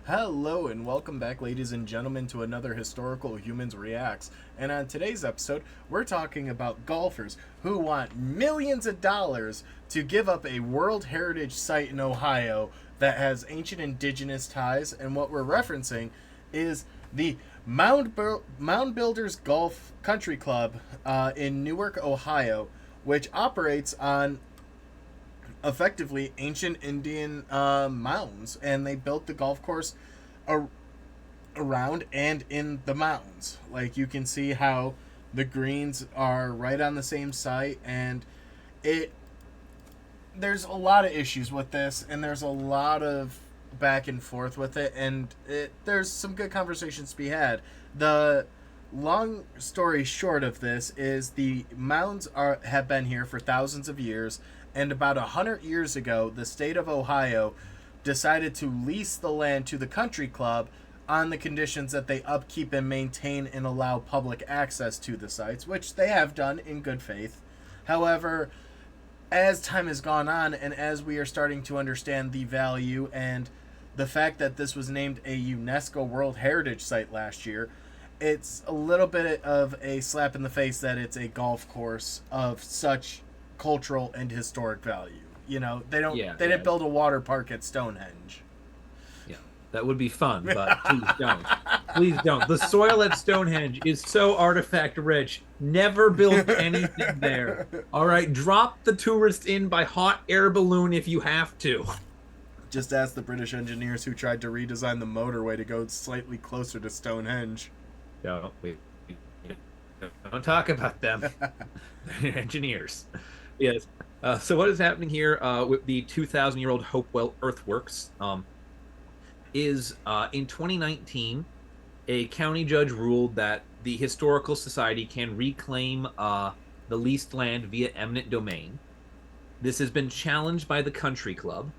Hello and welcome back, ladies and gentlemen, to another Historical Humans Reacts. And on today's episode, we're talking about golfers who want millions of dollars to give up a World Heritage site in Ohio that has ancient indigenous ties. And what we're referencing is the Mound Builders Golf Country Club in Newark, Ohio, which operates on effectively ancient Indian mountains, and they built the golf course ar- around and in the mountains. Like you can see how the greens are right on the same site, and it there's a lot of issues with this, and there's a lot of back and forth with it, and there's some good conversations to be had. The long story short of this is the mounds have been here for thousands of years, and about 100 years ago, the state of Ohio decided to lease the land to the country club on the conditions that they upkeep and maintain and allow public access to the sites, which they have done in good faith. However, as time has gone on and as we are starting to understand the value and the fact that this was named a UNESCO World Heritage Site last year, it's a little bit of a slap in the face that it's a golf course of such cultural and historic value. You know, Yeah, they didn't yeah, build a water park at Stonehenge. yeah. That would be fun, but please don't. Please don't. The soil at Stonehenge is so artifact rich. Never build anything there. All right, drop the tourists in by hot air balloon if you have to. Just ask the British engineers who tried to redesign the motorway to go slightly closer to Stonehenge. No, we don't talk about them. Engineers. Yes. So what is happening here with the 2,000-year-old Hopewell Earthworks is in 2019, a county judge ruled that the Historical Society can reclaim the leased land via eminent domain. This has been challenged by the Country Club,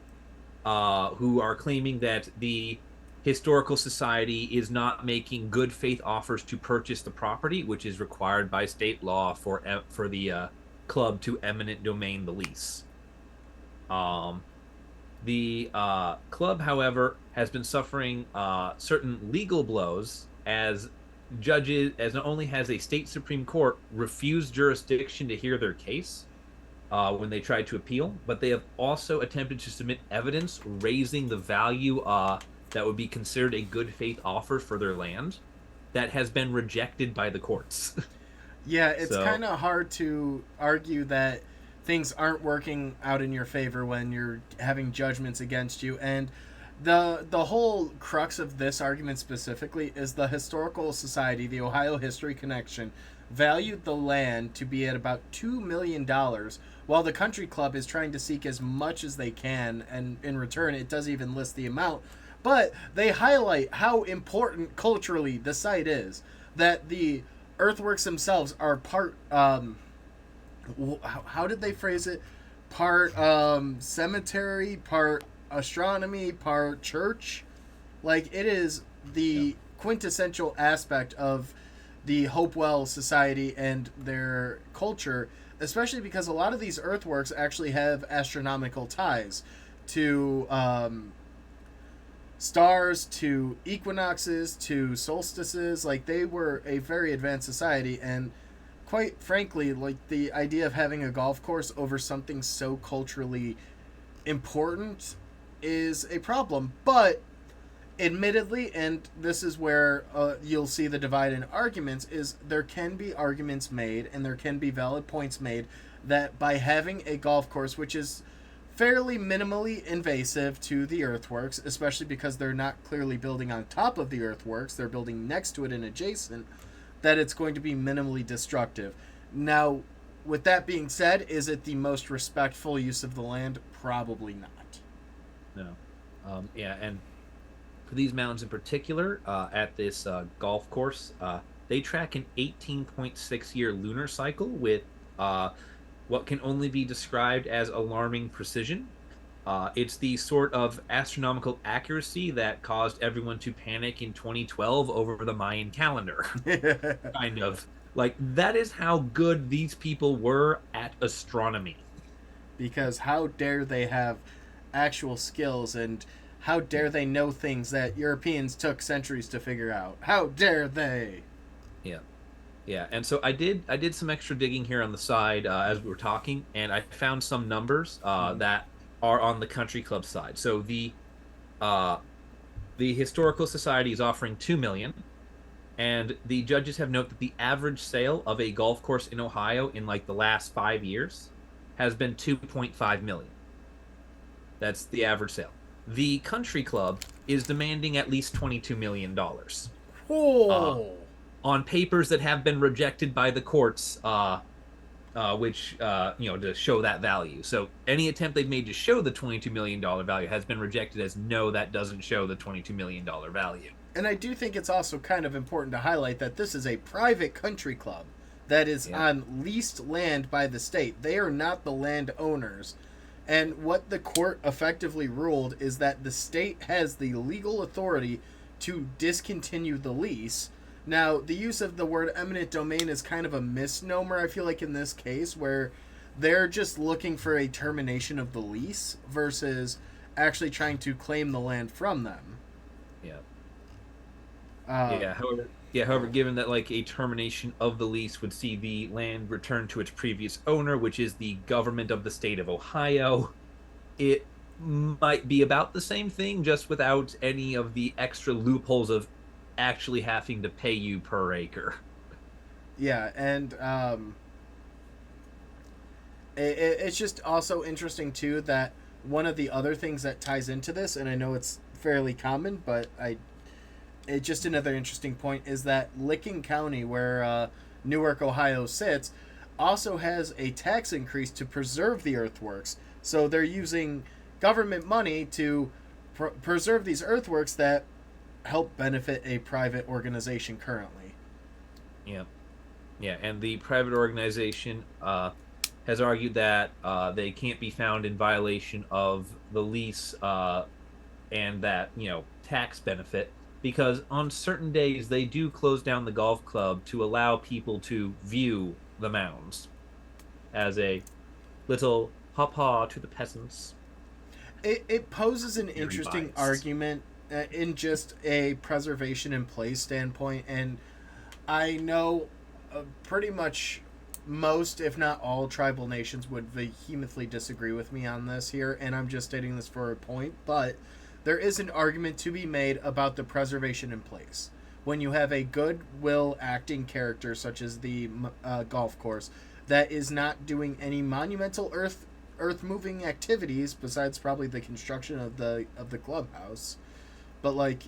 who are claiming that the Historical Society is not making good faith offers to purchase the property, which is required by state law for the club to eminent domain the lease. Um, the club, however, has been suffering certain legal blows as not only has a state Supreme Court refused jurisdiction to hear their case when they tried to appeal, but they have also attempted to submit evidence raising the value that would be considered a good faith offer for their land that has been rejected by the courts. Yeah, it's So, kind of hard to argue that things aren't working out in your favor when you're having judgments against you. And the whole crux of this argument specifically is the Historical Society, the Ohio History Connection, valued the land to be at about $2 million, while the Country Club is trying to seek as much as they can, and in return, it doesn't even list the amount. But they highlight how important culturally the site is. That the earthworks themselves are part. How did they phrase it? Part cemetery, part astronomy, part church. Like it is yeah. the quintessential aspect of the Hopewell Society and their culture, especially because a lot of these earthworks actually have astronomical ties to stars, to equinoxes, to solstices. Like they were a very advanced society, and quite frankly, like the idea of having a golf course over something so culturally important is a problem. But admittedly, and this is where you'll see the divide in arguments, is there can be arguments made and there can be valid points made that by having a golf course, which is fairly minimally invasive to the earthworks, especially because they're not clearly building on top of the earthworks, they're building next to it and adjacent, that it's going to be minimally destructive. Now, with that being said, is it the most respectful use of the land? Probably not. No. Yeah, and for these mountains in particular, at this golf course, they track an 18.6 year lunar cycle with uh, what can only be described as alarming precision. It's the sort of astronomical accuracy that caused everyone to panic in 2012 over the Mayan calendar. Kind of. Like, that is how good these people were at astronomy. Because how dare they have actual skills, and How dare they know things that Europeans took centuries to figure out? How dare they? Yeah. Yeah, and so I did some extra digging here on the side as we were talking, and I found some numbers Hmm. that are on the country club side. So uh, the historical society is offering 2 million, and the judges have noted that the average sale of a golf course in Ohio in like the last 5 years has been 2.5 million. That's the average sale. The country club is demanding at least $22 million. Uh, Oh. on papers that have been rejected by the courts, which to show that value. So any attempt they've made to show the $22 million value has been rejected as no, that doesn't show the $22 million value. And I do think it's also kind of important to highlight that this is a private country club that is Yeah, on leased land by the state. They are not the landowners. And what the court effectively ruled is that the state has the legal authority to discontinue the lease. Now, the use of the word eminent domain is kind of a misnomer, I feel like, in this case, where they're just looking for a termination of the lease versus actually trying to claim the land from them. yeah, Uh, However, given that like a termination of the lease would see the land returned to its previous owner, which is the government of the state of Ohio, it might be about the same thing, just without any of the extra loopholes of actually having to pay you per acre. yeah, and it's just also interesting too that one of the other things that ties into this, and I know it's fairly common, but it's just another interesting point is that Licking County, where Newark, Ohio sits, also has a tax increase to preserve the earthworks. So they're using government money to preserve these earthworks that help benefit a private organization currently. Yeah, yeah, and the private organization has argued that they can't be found in violation of the lease and that tax benefit because on certain days they do close down the golf club to allow people to view the mounds as a little ha to the peasants. It poses an Very interesting biased. argument in just a preservation in place standpoint, and I know pretty much most, if not all, tribal nations would vehemently disagree with me on this here, and I'm just stating this for a point, but there is an argument to be made about the preservation in place. When you have a goodwill acting character, such as the golf course, that is not doing any monumental earth moving activities besides probably the construction of the clubhouse, but like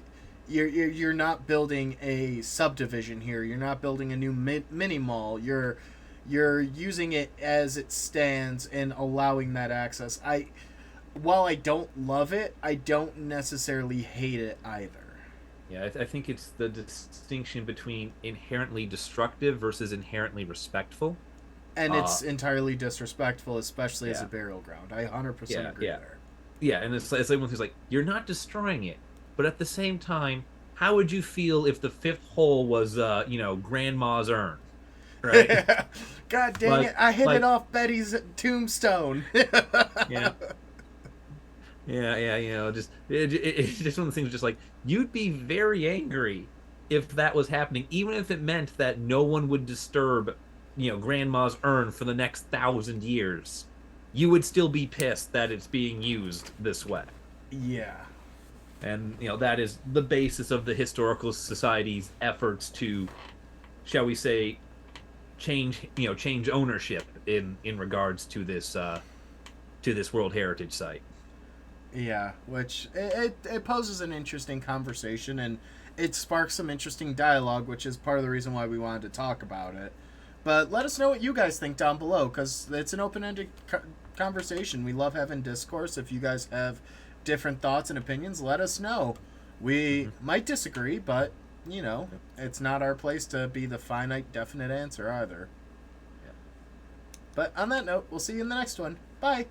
you're not building a subdivision here. You're not building a new mini mall. You're using it as it stands and allowing that access. While I don't love it, I don't necessarily hate it either. Yeah, I think it's the distinction between inherently destructive versus inherently respectful. And Uh, it's entirely disrespectful, especially as a yeah, burial ground. I 100% yeah, agree yeah, there. yeah, and it's like one who's like, you're not destroying it, but at the same time, how would you feel if the fifth hole was, grandma's urn, right? God dang like, it! I hit it like, off Betty's tombstone. yeah, yeah, it's just one of the things. Just like you'd be very angry if that was happening, even if it meant that no one would disturb, grandma's urn for the next 1,000 years. You would still be pissed that it's being used this way. Yeah. And that is the basis of the historical society's efforts to, shall we say, change ownership in regards to this World Heritage Site. Yeah, which it poses an interesting conversation and it sparks some interesting dialogue, which is part of the reason why we wanted to talk about it. But let us know what you guys think down below because it's an open ended conversation. We love having discourse. If you guys have different thoughts and opinions, let us know. We Mm-hmm. might disagree, but, it's not our place to be the finite, definite answer either. Yeah. But on that note, we'll see you in the next one. Bye.